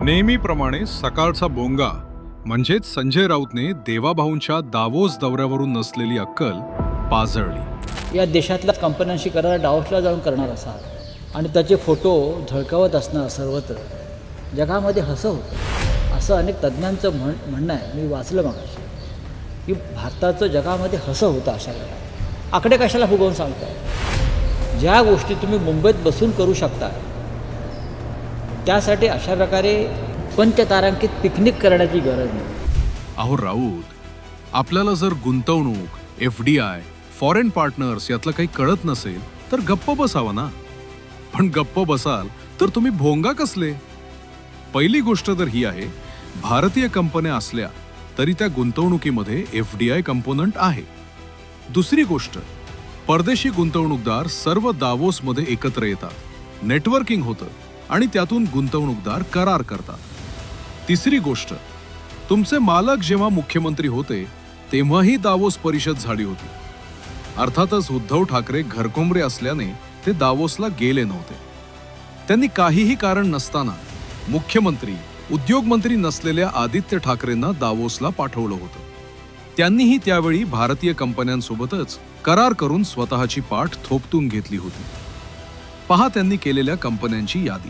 नेहमीप्रमाणे सकाळचा बोंगा म्हणजेच संजय राऊतने देवाभाऊंच्या दावोस दौऱ्यावरून नसलेली अक्कल पाजळली. या देशातल्या कंपन्यांशी करार डावोसला जाऊन करणार असाल आणि त्याचे फोटो झळकावत असणार सर्वत्र, जगामध्ये हसं होतं असं अनेक तज्ज्ञांचं म्हणणं आहे. मी वाचलं मागाशी की भारताचं जगामध्ये हसं होतं. अशा वेळेला आकडे कशाला फुगवून सांगताय? ज्या गोष्टी तुम्ही मुंबईत बसून करू शकता त्यासाठी अशा प्रकारे पंचतारांकित पिकनिक करण्याची गरज नाही. अहो राऊत, आपल्याला जर गुंतवणूक, FDI, फॉरेन पार्टनर्स यातलं काही कळत नसेल तर गप्प बसावा ना. पण गप्प बसाल तर तुम्ही भोंगा कसले? पहिली गोष्ट तर ही आहे, भारतीय कंपन्या असल्या तरी त्या गुंतवणुकीमध्ये FDI कंपोनंट आहे. दुसरी गोष्ट, परदेशी गुंतवणूकदार सर्व दावोसमध्ये एकत्र येतात, नेटवर्किंग होतं आणि त्यातून गुंतवणूकदार करार करतात. तिसरी गोष्ट, तुमचे मालक जेव्हा मुख्यमंत्री होते तेव्हाही दावोस परिषद झाली होती. अर्थातच उद्धव ठाकरे घरकोंबरे असल्याने ते दावोसला गेले नव्हते. त्यांनी काहीही कारण नसताना मुख्यमंत्री, उद्योगमंत्री नसलेल्या आदित्य ठाकरेंना दावोसला पाठवलं होतं. त्यांनीही त्यावेळी भारतीय कंपन्यांसोबतच करार करून स्वतःची पाठ थोपटून घेतली होती. पहा त्यांनी केलेल्या कंपन्यांची यादी.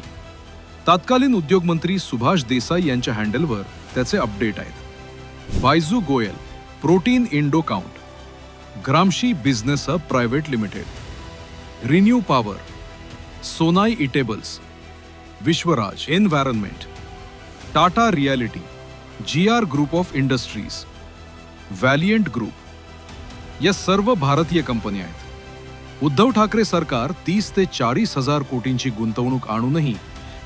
तत्कालीन उद्योगमंत्री सुभाष देसाई यांच्या हँडलवर त्याचे अपडेट आहेत. Byju Goyal, protein Indo Count, ग्रामशी business hub private limited, Renew Power, Sonai eatables, Vishwaraj environment, Tata Realty, GR group of industries, Valiant group या सर्व भारतीय कंपन्या आहेत. उद्धव ठाकरे सरकार 30 ते 40 हजार कोटींची गुंतवणूक आणूनही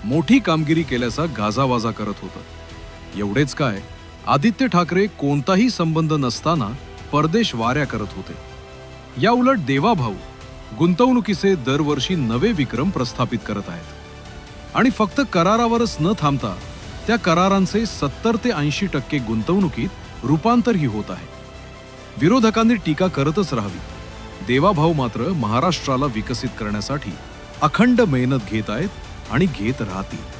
मोठी कामगिरी केल्याचा गाजावाजा करत होतं. एवढेच काय, आदित्य ठाकरे कोणताही संबंध नसताना परदेश वाऱ्या करत होते. या उलट देवाभाऊ गुंतवणुकीचे दरवर्षी नवे विक्रम प्रस्थापित करत आहेत आणि फक्त करारावरच न थांबता त्या करारांचे 70 ते 80% गुंतवणुकीत रूपांतरही होत आहे. विरोधकांनी टीका करतच राहावी. देवाभाऊ मात्र महाराष्ट्राला विकसित करण्यासाठी अखंड मेहनत घेत आहेत आणि घेत राहतील.